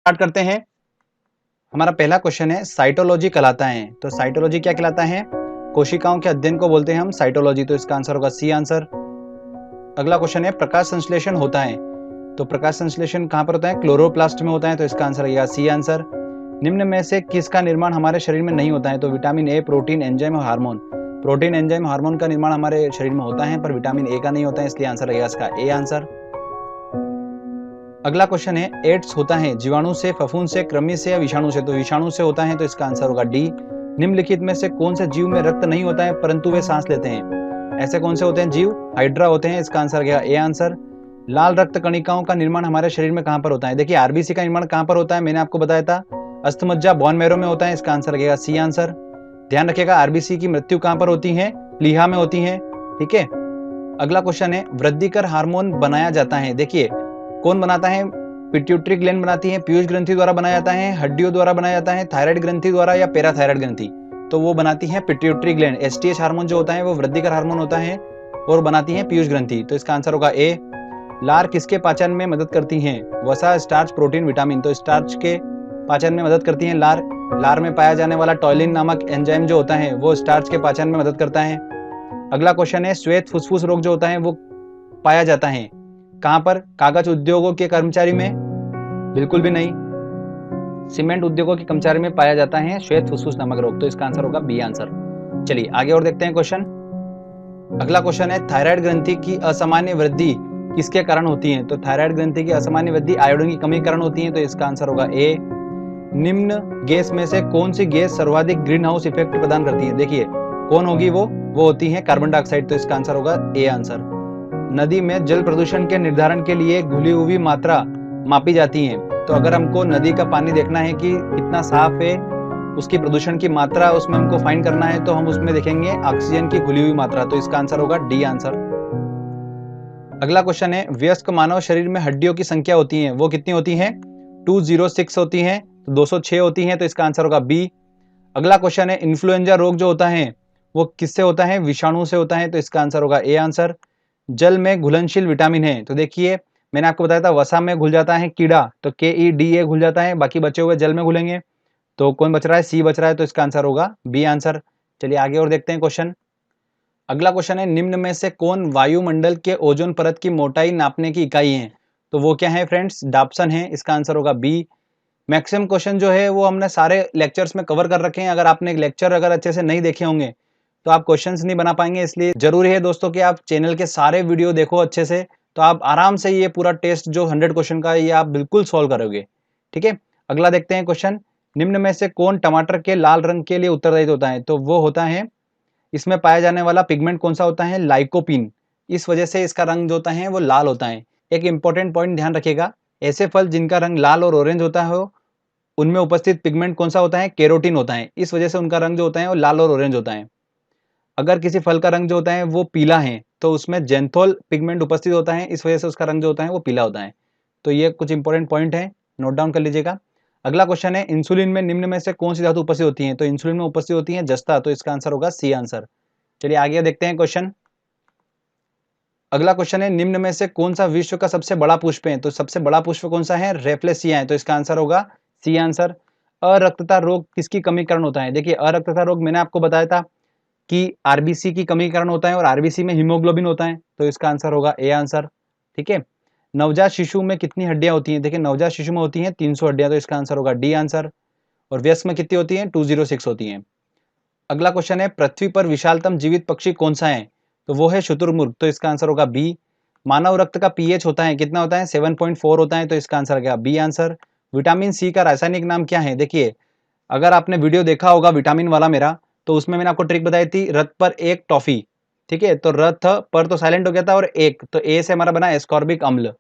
Start करते हैं। हमारा पहला क्वेश्चन है साइटोलॉजी कहलाता है। तो साइटोलॉजी क्या कहलाता है? कोशिकाओं के अध्ययन को बोलते हैं हम साइटोलॉजी। तो इसका आंसर होगा सी आंसर। अगला क्वेश्चन है प्रकाश संश्लेषण होता है। तो प्रकाश संश्लेषण कहां पर होता है? क्लोरोप्लास्ट में होता है। तो इसका आंसर रहेगा सी आंसर। निम्न में से किसका निर्माण हमारे शरीर में नहीं होता है? तो विटामिन ए, प्रोटीन, एंजाइम और हार्मोन। प्रोटीन, एंजाइम, हार्मोन का निर्माण हमारे शरीर में होता है, पर विटामिन ए का नहीं होता है, इसलिए आंसर रहेगा इसका ए आंसर। अगला क्वेश्चन है एड्स होता है जीवाणु से, फफूंद से, कृमि से या विषाणु से? तो विषाणु से होता है। तो इसका आंसर होगा डी। निम्नलिखित में से कौन से जीव में रक्त नहीं होता है परंतु वे सांस लेते हैं? ऐसे कौन से होते हैं जीव? हाइड्रा होते हैं। इसका आंसर रहेगा ए आंसर। लाल रक्त कणिकाओं का निर्माण हमारे शरीर में कहां पर होता है? देखिए आरबीसी का निर्माण कहां पर होता है, मैंने आपको बताया था अस्थमज्जा बोन मैरो में होता है। इसका आंसर रहेगा सी आंसर। ध्यान रखिएगा आरबीसी की मृत्यु कहां पर होती है? प्लीहा में होती है। ठीक है। अगला क्वेश्चन है वृद्धिकर हार्मोन बनाया जाता है। देखिए कौन बनाता है? पिट्यूटरी ग्लैंड बनाती है, पीयूष ग्रंथि द्वारा बनाया जाता है, हड्डियों द्वारा बनाया जाता है, थायराइड ग्रंथि द्वारा या पैराथायराइड ग्रंथि? तो वो बनाती है पिट्यूटरी ग्लैंड। एसटीएच हार्मोन जो होता है वो वृद्धिकर हार्मोन होता है और बनाती है पीयूष ग्रंथि। तो इसका आंसर होगा ए। लार किसके पाचन में मदद करती हैं? वसा, स्टार्च, प्रोटीन, विटामिन। तो स्टार्च के पाचन में मदद करती हैं लार। लार में पाया जाने वाला टॉयलिन नामक एंजाइम जो होता है वो स्टार्च के पाचन में मदद करता है। अगला क्वेश्चन है श्वेत फुसफुस रोग जो होता है वो पाया जाता है कहां पर? कागज उद्योगों के कर्मचारी में? बिल्कुल भी नहीं। सीमेंट उद्योगों के कर्मचारी में पाया जाता है श्वेत फुसफुस नामक रोग। तो इसका आंसर होगा बी आंसर। चलिए आगे और देखते हैं क्वेश्चन। अगला क्वेश्चन है थायराइड ग्रंथि की असामान्य वृद्धि किसके कारण होती है? तो थायराइड ग्रंथि की असामान्य वृद्धि आयोडीन की कमी के कारण होती है। तो इसका आंसर होगा ए। निम्न गैस में से कौन सी गैस सर्वाधिक ग्रीन हाउस इफेक्ट प्रदान करती है? देखिए कौन होगी वो होती है कार्बन डाइऑक्साइड। तो इसका आंसर होगा ए आंसर। नदी में जल प्रदूषण के निर्धारण के लिए घुली हुई मात्रा मापी जाती है। तो अगर हमको नदी का पानी देखना है कि कितना साफ है, उसकी प्रदूषण की मात्रा उसमें हमको फाइंड करना है, तो हम उसमें देखेंगे ऑक्सीजन की घुली हुई मात्रा। तो इसका आंसर होगा डी आंसर। अगला क्वेश्चन है वयस्क मानव शरीर में हड्डियों की संख्या होती है वो कितनी होती है? 206 होती है। 206 होती है। तो इसका आंसर होगा बी। अगला क्वेश्चन है इन्फ्लुएंजा रोग जो होता है वो किससे होता है? विषाणु से होता है। तो इसका आंसर होगा ए आंसर। जल में घुलनशील विटामिन है। तो देखिए मैंने आपको बताया था वसा में घुल जाता है कीड़ा, तो KEDA घुल जाता है, बाकी बचे हुए जल में घुलेंगे। तो कौन बच रहा है? सी बच रहा है। तो इसका आंसर होगा बी आंसर। चलिए आगे और देखते हैं क्वेश्चन। अगला क्वेश्चन है निम्न में से कौन वायुमंडल के ओजोन परत की मोटाई नापने की इकाई है? तो वो क्या है फ्रेंड्स? डाप्सन है। इसका आंसर होगा बी। मैक्सिमम क्वेश्चन जो है वो हमने सारे लेक्चर्स में कवर कर रखे हैं। अगर आपने लेक्चर अगर अच्छे से नहीं देखे होंगे तो आप क्वेश्चंस नहीं बना पाएंगे, इसलिए जरूरी है दोस्तों कि आप चैनल के सारे वीडियो देखो अच्छे से, तो आप आराम से ये पूरा टेस्ट जो 100 क्वेश्चन का ये आप बिल्कुल सॉल्व करोगे। ठीक है। अगला देखते हैं क्वेश्चन। निम्न में से कौन टमाटर के लाल रंग के लिए उत्तरदायी होता है? तो वो होता है, इसमें पाया जाने वाला पिगमेंट कौन सा होता है? लाइकोपीन। इस वजह से इसका रंग जो होता है वो लाल होता है। एक इंपॉर्टेंट पॉइंट ध्यान रखिएगा, ऐसे फल जिनका रंग लाल और ऑरेंज होता है उनमें उपस्थित पिगमेंट कौन सा होता है? कैरोटीन होता है। इस वजह से उनका रंग जो होता है वो लाल और ऑरेंज होता है। अगर किसी फल का रंग जो होता है वो पीला है तो उसमें जेंथोल पिगमेंट उपस्थित होता है, इस वजह से उसका रंग जो होता है वो पीला होता है। तो ये कुछ इंपॉर्टेंट पॉइंट है, नोट डाउन कर लीजिएगा। अगला क्वेश्चन है इंसुलिन में निम्न में से कौन सी धातु उपस्थित होती है? तो इंसुलिन में उपस्थित होती है जस्ता। तो इसका आंसर होगा सी आंसर। चलिए आगे देखते हैं क्वेश्चन। अगला क्वेश्चन है निम्न में से कौन सा विश्व का सबसे बड़ा पुष्प है? तो सबसे बड़ा पुष्प कौन सा है? रेफ्लेसिया है। तो इसका आंसर होगा सी आंसर। अरक्तता रोग किसकी कमी कारण होता है? देखिए अरक्तता रोग मैंने आपको बताया था कि आरबीसी की कमी कारण होता है और आरबीसी में हीमोग्लोबिन होता है। तो इसका आंसर होगा ए आंसर। ठीक है। नवजात शिशु में कितनी हड्डियां होती हैं? देखिए नवजात शिशु में होती हैं 300 हड्डियां। तो इसका आंसर होगा डी आंसर। और वयस्क में कितनी होती हैं? 206 होती हैं। अगला क्वेश्चन है पृथ्वी पर विशालतम जीवित पक्षी कौन सा है? तो वो है शुतुरमुर्ग। तो इसका आंसर होगा बी। मानव रक्त का पीएच होता है कितना होता है? 7.4 होता है। तो इसका आंसर क्या? B answer. विटामिन सी का रासायनिक नाम क्या है? देखिए अगर आपने वीडियो देखा होगा विटामिन वाला मेरा, तो उसमें मैंने आपको ट्रिक बताई थी रथ पर एक टॉफी। ठीक है। तो रथ पर तो साइलेंट हो गया था और एक, तो ए से हमारा बना एस्कॉर्बिक अम्ल।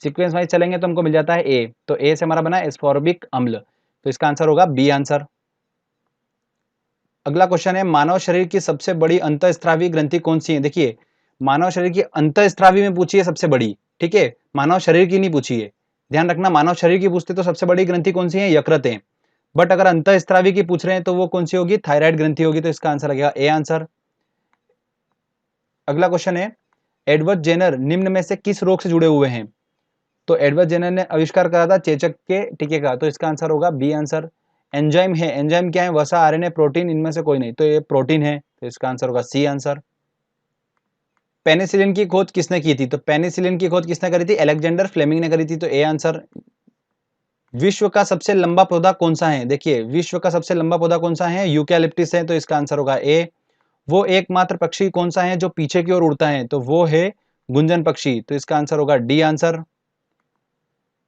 सीक्वेंस वाइज चलेंगे तो हमको मिल जाता है ए, तो ए से हमारा बना एस्कॉर्बिक अम्ल। तो इसका आंसर होगा बी आंसर। अगला क्वेश्चन है मानव शरीर की सबसे बड़ी अंतःस्रावी ग्रंथि कौन सी है? देखिए मानव शरीर की अंतःस्रावी में पूछी है सबसे बड़ी। ठीक है। मानव शरीर की नहीं पूछी है, ध्यान रखना। मानव शरीर की पूछते तो सबसे बड़ी ग्रंथि कौन सी है? यकृत है। बट अगर अंतःस्रावी की पूछ रहे हैं तो वो कौन सी होगी? थायराइड ग्रंथि होगी। तो इसका आंसर लगेगा ए आंसर। अगला क्वेश्चन है एडवर्ड जेनर निम्न में से किस रोग से जुड़े हुए हैं? तो एडवर्ड जेनर ने आविष्कार करा था चेचक के टीके का, तो इसका आंसर होगा बी आंसर। एंजाइम है, एंजाइम क्या है? वसा, आरएनए, प्रोटीन, इनमें से कोई नहीं, तो ये प्रोटीन है, तो इसका आंसर होगा सी आंसर। पेनिसिलिन की खोज किसने की थी? तो पेनिसिलिन की खोज किसने करी थी? अलेक्जेंडर फ्लेमिंग ने करी थी, तो ए आंसर। विश्व का सबसे लंबा पौधा कौन सा है? देखिए, विश्व का सबसे लंबा पौधा कौन सा है? यूकैलिप्टस है, तो इसका आंसर होगा ए। वो एकमात्र पक्षी कौन सा है जो पीछे की ओर उड़ता है? तो वो है गुंजन पक्षी, तो इसका आंसर होगा डी आंसर।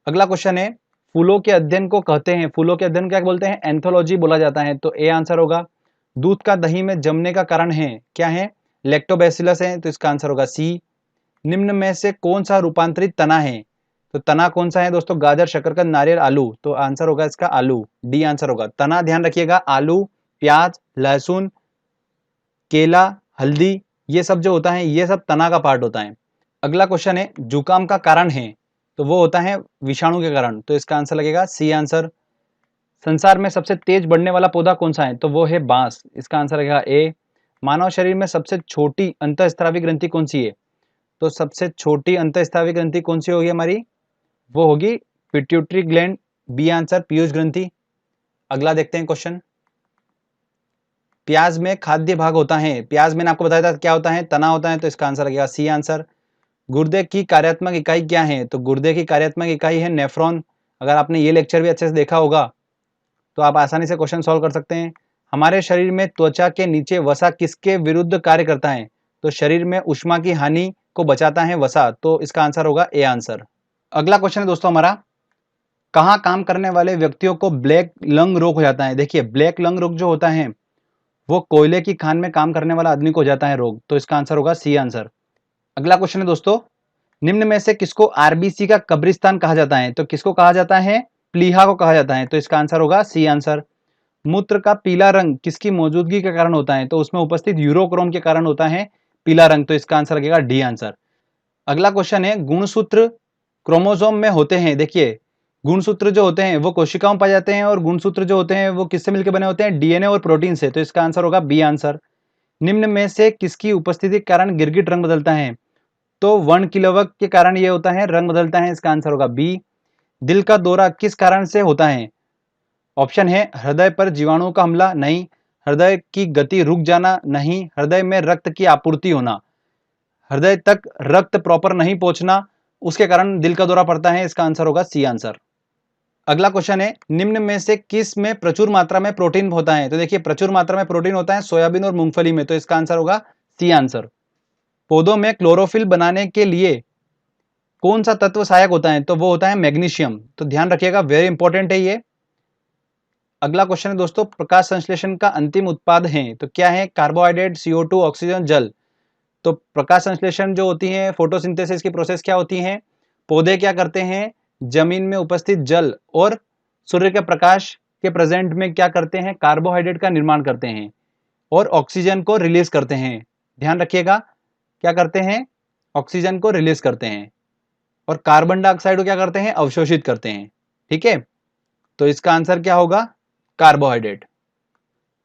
अगला क्वेश्चन है, फूलों के अध्ययन को कहते हैं, फूलों के अध्ययन क्या बोलते हैं? एंथोलॉजी बोला जाता है, तो ए आंसर होगा। दूध का दही में जमने का कारण है, क्या है? लैक्टोबैसिलस है, तो इसका आंसर होगा सी। निम्न में से कौन सा रूपांतरित तना है? तो तना कौन सा है दोस्तों? गाजर, शकरकंद, नारियल, आलू, तो आंसर होगा इसका आलू, डी आंसर होगा। तना ध्यान रखिएगा, आलू, प्याज, लहसुन, केला, हल्दी, ये सब जो होता है ये सब तना का पार्ट होता है। अगला क्वेश्चन है, जुकाम का कारण है, तो वो होता है विषाणु के कारण, तो इसका आंसर लगेगा सी आंसर। संसार में सबसे तेज बढ़ने वाला पौधा कौन सा है? तो वो है बांस, इसका आंसर लगेगा ए। मानव शरीर में सबसे छोटी अंतःस्रावी ग्रंथि कौन सी है? तो सबसे छोटी अंतःस्रावी ग्रंथि कौन सी होगी हमारी? वो होगी पिट्यूटरी ग्लैंड, बी आंसर, पीयूष ग्रंथि। अगला देखते हैं क्वेश्चन, प्याज में खाद्य भाग होता है, प्याज मैंने आपको बताया था क्या होता है? तना होता है, तो इसका आंसर लगेगा सी आंसर। गुर्दे की कार्यात्मक इकाई क्या है? तो गुर्दे की कार्यात्मक इकाई है नेफ्रॉन। अगर आपने ये लेक्चर भी अच्छे से देखा होगा तो आप आसानी से क्वेश्चन सॉल्व कर सकते हैं। हमारे शरीर में त्वचा के नीचे वसा किसके विरुद्ध कार्य करता है? तो शरीर में ऊष्मा की हानि को बचाता है वसा, तो इसका आंसर होगा ए आंसर। अगला क्वेश्चन है दोस्तों हमारा, कहाँ काम करने वाले व्यक्तियों को ब्लैक लंग रोग हो जाता है? देखिए, ब्लैक लंग रोग जो होता है वो कोयले की खान में काम करने वाला आदमी को हो जाता है रोग, तो इसका आंसर होगा सी आंसर। अगला क्वेश्चन है दोस्तों, निम्न में से किसको आरबीसी का कब्रिस्तान कहा जाता है? तो किसको कहा जाता है? प्लीहा को कहा जाता है, तो इसका आंसर होगा सी आंसर। मूत्र का पीला रंग किसकी मौजूदगी के कारण होता है? तो उसमें उपस्थित यूरोक्रोम के कारण होता है पीला रंग, तो इसका आंसर लगेगा डी आंसर। अगला क्वेश्चन है, गुणसूत्र क्रोमोसोम में होते हैं। देखिए, गुणसूत्र जो होते हैं वो कोशिकाओं में पाए जाते हैं और गुणसूत्र जो होते हैं वो किससे मिलकर बने होते हैं? डीएनए और प्रोटीन से, तो इसका आंसर होगा बी आंसर। निम्न में से किसकी उपस्थिति के कारण गिरगिट रंग बदलता है? तो वर्णकिलवक के कारण ये होता है, रंग बदलता है, इसका आंसर होगा बी। दिल का दौरा किस कारण से होता है? ऑप्शन है, हृदय पर जीवाणुओं का हमला, नहीं। हृदय की गति रुक जाना, नहीं। हृदय में रक्त की आपूर्ति होना, हृदय तक रक्त प्रॉपर नहीं पहुंचना, उसके कारण दिल का दौरा पड़ता है, इसका आंसर होगा सी आंसर। अगला क्वेश्चन है, निम्न में से किस में प्रचुर मात्रा में प्रोटीन होता है? तो देखिए, प्रचुर मात्रा में प्रोटीन होता है सोयाबीन और मूंगफली में, तो इसका आंसर होगा सी आंसर। पौधों में क्लोरोफिल बनाने के लिए कौन सा तत्व सहायक होता है? तो वो होता है मैग्नीशियम, तो ध्यान रखिएगा, वेरी इंपॉर्टेंट है ये। अगला क्वेश्चन है दोस्तों, प्रकाश संश्लेषण का अंतिम उत्पाद है, तो क्या है? कार्बोहाइड्रेट, CO2, ऑक्सीजन, जल। तो प्रकाश संश्लेषण जो होती है, फोटोसिंथेसिस की प्रोसेस क्या होती है? पौधे क्या करते हैं? जमीन में उपस्थित जल और सूर्य के प्रकाश के प्रेजेंट में क्या करते हैं? कार्बोहाइड्रेट का निर्माण करते हैं और ऑक्सीजन को रिलीज करते हैं। ध्यान रखिएगा, क्या करते हैं? ऑक्सीजन को रिलीज करते हैं और कार्बन डाइऑक्साइड को क्या करते हैं? अवशोषित करते हैं। ठीक है, तो इसका आंसर क्या होगा? कार्बोहाइड्रेट।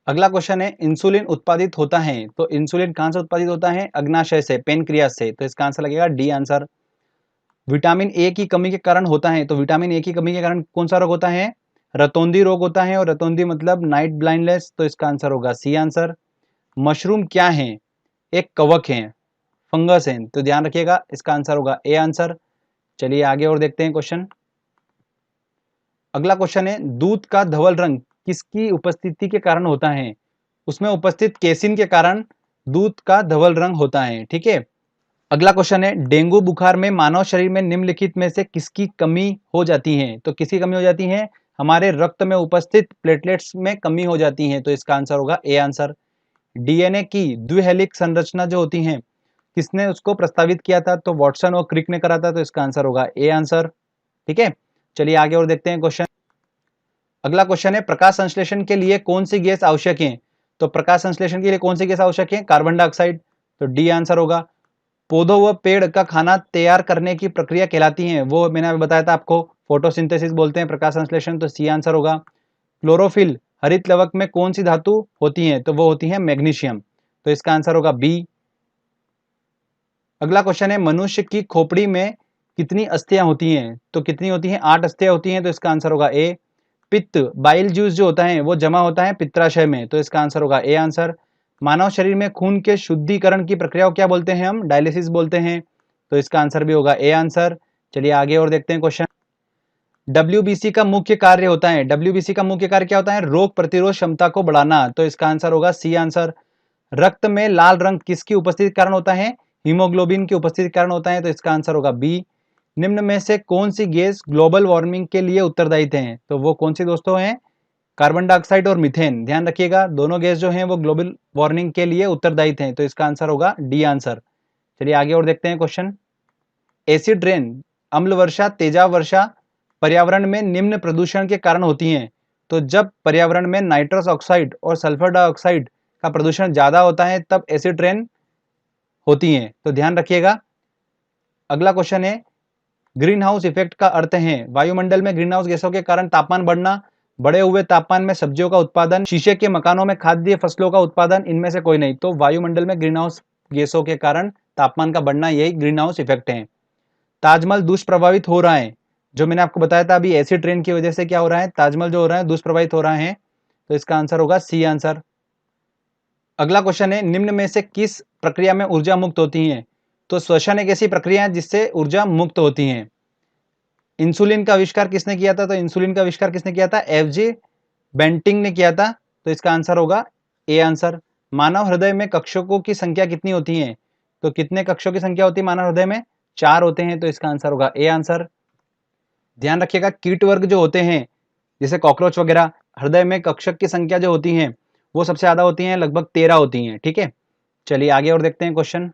अगला क्वेश्चन है, इंसुलिन उत्पादित होता है, तो इंसुलिन कहां से उत्पादित होता है? अग्नाशय से, पेनक्रियास से, तो इसका आंसर लगेगा डी आंसर। विटामिन ए की कमी के कारण होता है, तो विटामिन ए की कमी के कारण कौन सा रोग होता है? रतौंधी रोग होता है, और रतौंधी मतलब नाइट ब्लाइंडनेस, तो इसका आंसर होगा सी आंसर। मशरूम क्या है? एक कवक है, फंगस है, तो ध्यान रखिएगा, इसका आंसर होगा ए आंसर। चलिए आगे और देखते हैं क्वेश्चन। अगला क्वेश्चन है, दूध का धवल रंग किसकी उपस्थिति के कारण होता है? उसमें उपस्थित केसिन के कारण दूध का धवल रंग होता है। ठीक है, अगला क्वेश्चन है, डेंगू बुखार में मानव शरीर में निम्नलिखित में से किसकी कमी हो जाती है? तो किसकी कमी हो जाती है? हमारे रक्त में उपस्थित प्लेटलेट्स में कमी हो जाती है, तो इसका आंसर होगा ए आंसर। डीएनए की द्विहेलिक संरचना जो होती है, किसने उसको प्रस्तावित किया था? तो वॉटसन और क्रिक ने करा था, तो इसका आंसर होगा ए आंसर। ठीक है, चलिए आगे और देखते हैं क्वेश्चन। अगला क्वेश्चन है, प्रकाश संश्लेषण के लिए कौन सी गैस आवश्यक है? तो प्रकाश संश्लेषण के लिए कौन सी गैस आवश्यक है? कार्बन डाइऑक्साइड, तो डी आंसर होगा। पौधों व पेड़ का खाना तैयार करने की प्रक्रिया कहलाती है, वो मैंने अभी बताया था आपको, फोटोसिंथेसिस बोलते हैं प्रकाश संश्लेषण, तो सी आंसर होगा। क्लोरोफिल हरित लवक में कौन सी धातु होती है? तो वो होती है मैग्नीशियम, तो इसका आंसर होगा बी। अगला क्वेश्चन है, मनुष्य की खोपड़ी में कितनी अस्थियां होती हैं? तो कितनी होती हैं? 8 अस्थियां होती हैं, तो इसका आंसर होगा ए। पित्त, बाइल जूस जो होता है वो जमा होता है पित्ताशय में, तो इसका आंसर होगा ए आंसर। मानव शरीर में खून के शुद्धिकरण की प्रक्रिया को क्या बोलते हैं? हम डायलिसिस बोलते हैं, तो इसका आंसर भी होगा ए आंसर। चलिए आगे और देखते हैं क्वेश्चन। डब्ल्यूबीसी का मुख्य कार्य होता है, डब्ल्यूबीसी का मुख्य कार्य क्या होता है? रोग प्रतिरोध क्षमता को बढ़ाना, तो इसका आंसर होगा सी आंसर। रक्त में लाल रंग किसकी उपस्थिति के कारण होता है? हीमोग्लोबिन की उपस्थिति के कारण होता है, तो इसका आंसर होगा बी। निम्न में से कौन सी गैस ग्लोबल वार्मिंग के लिए उत्तरदायी हैं? तो वो कौन सी दोस्तों हैं? कार्बन डाइऑक्साइड और मीथेन। ध्यान रखिएगा, दोनों गैस जो हैं वो ग्लोबल वार्मिंग के लिए उत्तरदायी हैं, तो इसका आंसर होगा डी आंसर। चलिए आगे और देखते हैं क्वेश्चन। एसिड रेन, अम्ल वर्षा, तेजाब वर्षा पर्यावरण में निम्न प्रदूषण के कारण होती हैं। तो जब पर्यावरण में नाइट्रस ऑक्साइड और सल्फर डाइऑक्साइड का प्रदूषण ज्यादा होता है तब एसिड रेन होती हैं, तो ध्यान रखिएगा। अगला क्वेश्चन है, ग्रीन हाउस इफेक्ट का अर्थ है वायुमंडल में ग्रीन हाउस गैसों के कारण तापमान बढ़ना, बढ़े हुए तापमान में सब्जियों का उत्पादन, शीशे के मकानों में खाद्य फसलों का उत्पादन, इनमें से कोई नहीं। तो वायुमंडल में ग्रीन हाउस गैसों के कारण तापमान का बढ़ना, यही ग्रीन हाउस इफेक्ट है। ताजमहल दुष्प्रभावित हो रहा है, जो मैंने आपको बताया था अभी एसिड ट्रेन की वजह से क्या हो रहा है? ताजमहल जो हो रहा है दुष्प्रभावित हो रहा है, तो इसका आंसर होगा सी आंसर। अगला क्वेश्चन है, निम्न में से किस प्रक्रिया में ऊर्जा मुक्त होती है? तो श्वसन एक ऐसी प्रक्रिया है जिससे ऊर्जा मुक्त होती है। इंसुलिन का आविष्कार किसने किया था? तो इंसुलिन का आविष्कार किसने किया था? एफजे बेंटिंग ने किया था, तो इसका आंसर होगा ए आंसर। मानव हृदय में कक्षकों की संख्या कितनी होती है? तो कितने कक्षों की संख्या होती है मानव हृदय में? 4 होते हैं, तो इसका आंसर होगा ए आंसर। ध्यान रखिएगा, कीट वर्ग जो होते हैं जैसे कॉकरोच वगैरह, हृदय में कक्षक की संख्या जो होती है वो सबसे ज्यादा होती है, लगभग 13 होती हैं। ठीक है, चलिए आगे और देखते हैं क्वेश्चन।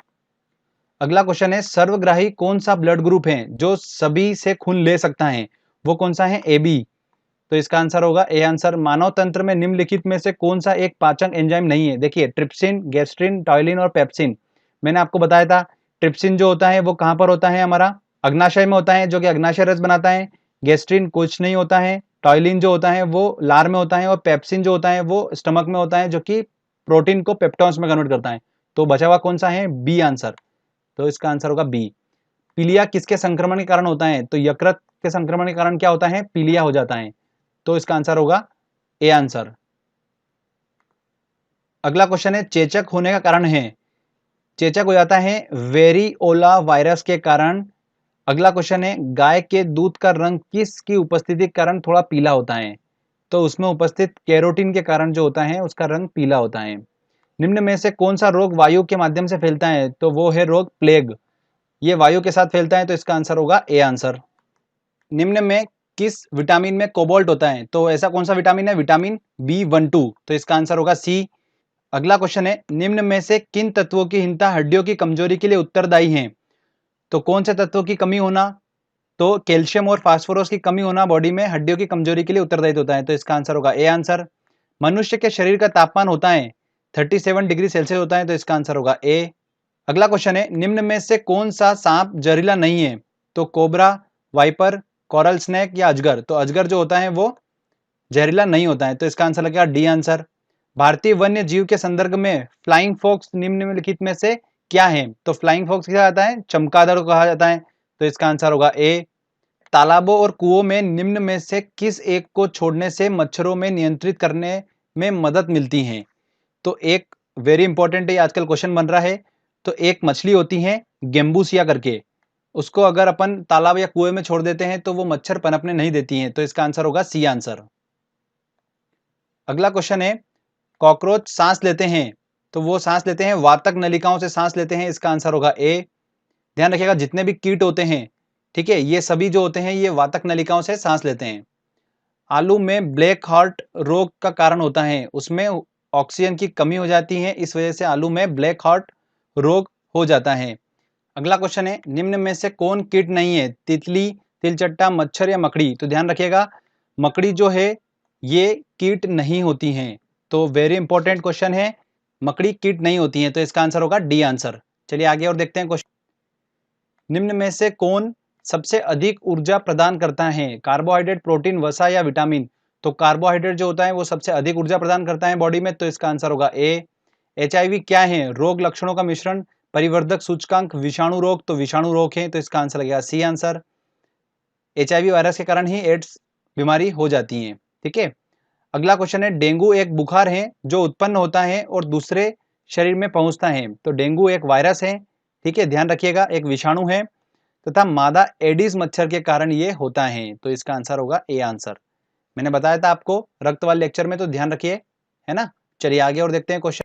अगला क्वेश्चन है, सर्वग्राही कौन सा ब्लड ग्रुप है जो सभी से खून ले सकता है? वो कौन सा है? ए बी, तो इसका आंसर होगा ए आंसर। मानव तंत्र में निम्नलिखित में से कौन सा एक पाचन एंजाइम नहीं है? देखिए, ट्रिप्सिन, गैस्ट्रिन, टॉयलिन और पेप्सिन। मैंने आपको बताया था ट्रिप्सिन जो होता है वो कहां पर होता है? हमारा अग्नाशय में होता है, जो कि अग्नाशय रस बनाता है। गैस्ट्रिन कुछ नहीं होता है, टॉयलिन जो होता है वो लार में होता है, और पेप्सिन जो होता है वो स्टमक में होता है, जो कि प्रोटीन को पेप्टॉन्स में कन्वर्ट करता है। तो बचा हुआ कौन सा है? बी आंसर, तो इसका आंसर होगा बी। पीलिया किसके संक्रमण के कारण होता है? तो यकृत के संक्रमण के कारण क्या होता है? पीलिया हो जाता है, तो इसका आंसर होगा ए आंसर। अगला क्वेश्चन है, चेचक होने का कारण है? चेचक हो जाता है वेरिओला वायरस के कारण। अगला क्वेश्चन है, गाय के दूध का रंग किसकी उपस्थिति के कारण थोड़ा पीला होता है? तो उसमें उपस्थित कैरोटीन के कारण जो होता है उसका रंग पीला होता है। निम्न में से कौन सा रोग वायु के माध्यम से फैलता है? तो वो है रोग प्लेग, ये वायु के साथ फैलता है, तो इसका आंसर होगा ए आंसर। निम्न में किस विटामिन में कोबाल्ट होता है? तो ऐसा कौन सा विटामिन है? विटामिन B12, तो इसका आंसर होगा सी। अगला क्वेश्चन है, निम्न में से किन तत्वों की हीनता हड्डियों की कमजोरी के लिए उत्तरदायी है? तो कौन से तत्वों की कमी होना? तो कैल्शियम और फास्फोरस की कमी होना बॉडी में हड्डियों की कमजोरी के लिए उत्तरदायी होता है, तो इसका आंसर होगा ए आंसर। मनुष्य के शरीर का तापमान होता है 37 डिग्री सेल्सियस होता है, तो इसका आंसर होगा ए। अगला क्वेश्चन है, निम्न में से कौन सा सांप जहरीला नहीं है? तो कोबरा, वाइपर, कोरल स्नेक या अजगर। तो अजगर जो होता है वो जहरीला नहीं होता है, तो इसका आंसर लगेगा डी आंसर। भारतीय वन्य जीव के संदर्भ में फ्लाइंग फॉक्स निम्नलिखित में से क्या है? तो फ्लाइंग फॉक्स क्या जाता है? चमगादड़ को कहा जाता है, तो इसका आंसर होगा ए। तालाबों और कुओं में निम्न में से किस एक को छोड़ने से मच्छरों में नियंत्रित करने में मदद मिलती है? तो एक वेरी इंपॉर्टेंट है, आजकल क्वेश्चन बन रहा है। तो एक मछली होती है गेम्बूसिया करके, उसको अगर अपन तालाब या कुएं में छोड़ देते हैं तो वो मच्छर पनपने नहीं देती हैं, तो इसका आंसर होगा सी आंसर। अगला क्वेश्चन है, कॉकरोच सांस लेते हैं, तो वो सांस लेते हैं वातक नलिकाओं से सांस लेते हैं, इसका आंसर होगा ए। ध्यान रखिएगा, जितने भी कीट होते हैं, ठीक है, ये सभी जो होते हैं ये वातक नलिकाओं से सांस लेते हैं। आलू में ब्लैक हार्ट रोग का कारण होता है, उसमें ऑक्सीजन की कमी हो जाती है, इस वजह से आलू में ब्लैक हार्ट रोग हो जाता है। अगला क्वेश्चन है, निम्न में से कौन कीट नहीं है? तितली, तिलचट्टा, मच्छर या मकड़ी। तो ध्यान रखिएगा, मकड़ी जो है ये कीट नहीं होती हैं, तो वेरी इंपॉर्टेंट क्वेश्चन है, मकड़ी कीट नहीं होती हैं, तो इसका आंसर होगा डी आंसर। चलिए आगे और देखते हैं क्वेश्चन। निम्न में से कौन सबसे अधिक ऊर्जा प्रदान करता है? कार्बोहाइड्रेट, प्रोटीन, वसा या विटामिन। तो कार्बोहाइड्रेट जो होता है वो सबसे अधिक ऊर्जा प्रदान करता है बॉडी में, तो इसका आंसर होगा ए। HIV क्या है? रोग लक्षणों का मिश्रण परिवर्धक सूचकांक विषाणु रोग, तो विषाणु रोग है, तो इसका आंसर लगेगा सी आंसर। HIV वायरस के कारण ही एड्स बीमारी हो जाती है। ठीक है, अगला क्वेश्चन है, डेंगू एक बुखार है जो उत्पन्न होता है और दूसरे शरीर में पहुंचता है। तो डेंगू एक वायरस है, ठीक है, ध्यान रखिएगा, एक विषाणु है तथा मादा एडिस मच्छर के कारण ये होता है। तो इसका आंसर होगा ए आंसर। मैंने बताया था आपको रक्त वाले लेक्चर में, तो ध्यान रखिए, है ना। चलिए आगे और देखते हैं क्वेश्चन।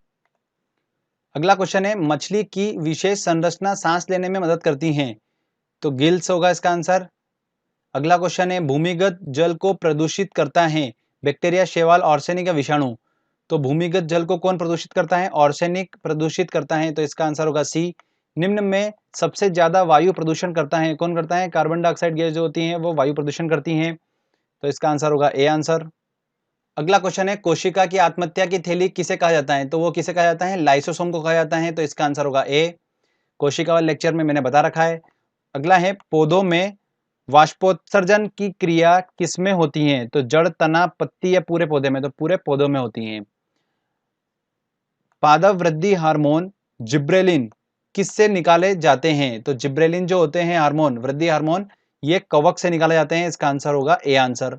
अगला क्वेश्चन है, मछली की विशेष संरचना सांस लेने में मदद करती हैं। तो गिल्स होगा इसका आंसर। अगला क्वेश्चन है, भूमिगत जल को प्रदूषित करता है बैक्टीरिया, शैवाल, आर्सेनिक या विषाणु। तो भूमिगत जल को कौन प्रदूषित करता है? आर्सेनिक प्रदूषित करता है, तो इसका आंसर होगा सी। निम्न में सबसे ज्यादा वायु प्रदूषण करता है कौन करता है? कार्बन डाइऑक्साइड गैस जो होती है वो वायु प्रदूषण करती हैं, तो इसका आंसर होगा ए आंसर। अगला क्वेश्चन है, कोशिका की आत्महत्या की थैली किसे कहा जाता है? तो वो किसे कहा जाता है? लाइसोसोम को कहा जाता है, तो इसका आंसर होगा ए। कोशिका वाले लेक्चर में मैंने बता रखा है। अगला है, पौधों में वाष्पोत्सर्जन की क्रिया किसमें होती है? तो जड़, तना, पत्ती या पूरे पौधे में? तो पूरे पौधों में होती है। पादप वृद्धि हार्मोन जिब्रेलिन किससे निकाले जाते हैं? तो जिब्रेलिन जो होते हैं हार्मोन, वृद्धि हार्मोन, ये कवक से निकाले जाते हैं, इसका आंसर होगा ए आंसर।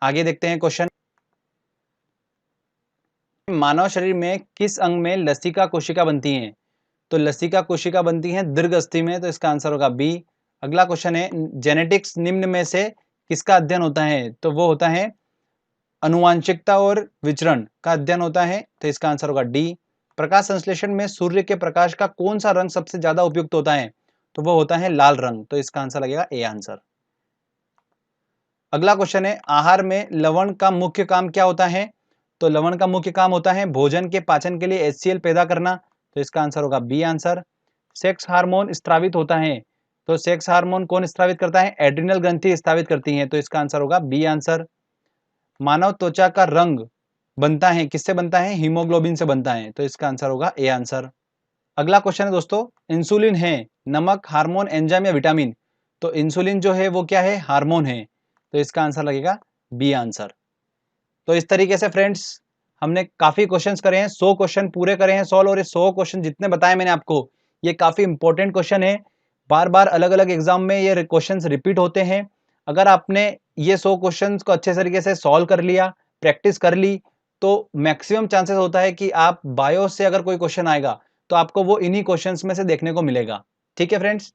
आगे देखते हैं क्वेश्चन। मानव शरीर में किस अंग में लसिका कोशिका बनती हैं? तो लसिका कोशिका बनती है दीर्घ अस्थि में, तो इसका आंसर होगा बी। अगला क्वेश्चन है, जेनेटिक्स निम्न में से किसका अध्ययन होता है? तो वो होता है अनुवांशिकता और विचरण का अध्ययन होता है, तो इसका आंसर होगा डी। प्रकाश संश्लेषण में सूर्य के प्रकाश का कौन सा रंग सबसे ज्यादा उपयुक्त होता है? तो वो होता है लाल रंग, तो इसका आंसर लगेगा ए आंसर। अगला क्वेश्चन है, आहार में लवण का मुख्य काम क्या होता है? तो लवण का मुख्य काम होता है भोजन के पाचन के लिए HCl पैदा करना, तो इसका आंसर होगा बी आंसर। सेक्स हार्मोन स्त्रावित होता है, तो सेक्स हार्मोन कौन स्त्रावित करता है? एड्रिनल ग्रंथि स्त्रावित करती है, तो इसका आंसर होगा बी आंसर। मानव त्वचा का रंग बनता है किससे बनता है? हीमोग्लोबिन से बनता है, तो इसका आंसर होगा ए आंसर। अगला क्वेश्चन है दोस्तों, इंसुलिन है नमक, हार्मोन, एंजाइम या विटामिन? तो इंसुलिन जो है वो क्या है? हार्मोन है, तो इसका आंसर लगेगा बी आंसर। तो इस तरीके से फ्रेंड्स हमने काफी क्वेश्चंस करे हैं, 100 क्वेश्चन पूरे करे हैं सॉल्व, और ये 100 क्वेश्चन जितने बताए मैंने आपको, ये काफी इंपॉर्टेंट क्वेश्चन है। बार बार अलग अलग एग्जाम में ये क्वेश्चंस रिपीट होते हैं। अगर आपने ये 100 क्वेश्चंस को अच्छे तरीके से सॉल्व कर लिया, प्रैक्टिस कर ली, तो मैक्सिमम चांसेस होता है कि आप बायो से अगर कोई क्वेश्चन आएगा तो आपको वो इन्हीं क्वेश्चंस में से देखने को मिलेगा। ठीक है फ्रेंड्स,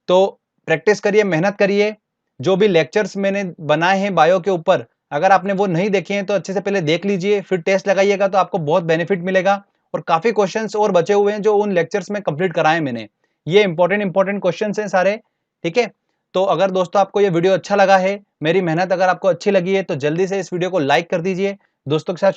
तो प्रैक्टिस करिए, मेहनत करिए। जो भी लेक्चर्स मैंने बनाए हैं बायो के ऊपर, अगर आपने वो नहीं देखे हैं तो अच्छे से पहले देख लीजिए, फिर टेस्ट लगाइएगा, तो आपको बहुत बेनिफिट मिलेगा। और काफी क्वेश्चंस और बचे हुए हैं जो उन लेक्चर्स में कंप्लीट कराए मैंने। ये इंपॉर्टेंट क्वेश्चंस हैं सारे। ठीक है, तो अगर दोस्तों आपको ये वीडियो अच्छा लगा है, मेरी मेहनत अगर आपको अच्छी लगी है, तो जल्दी से इस वीडियो को लाइक कर दीजिए, दोस्तों के साथ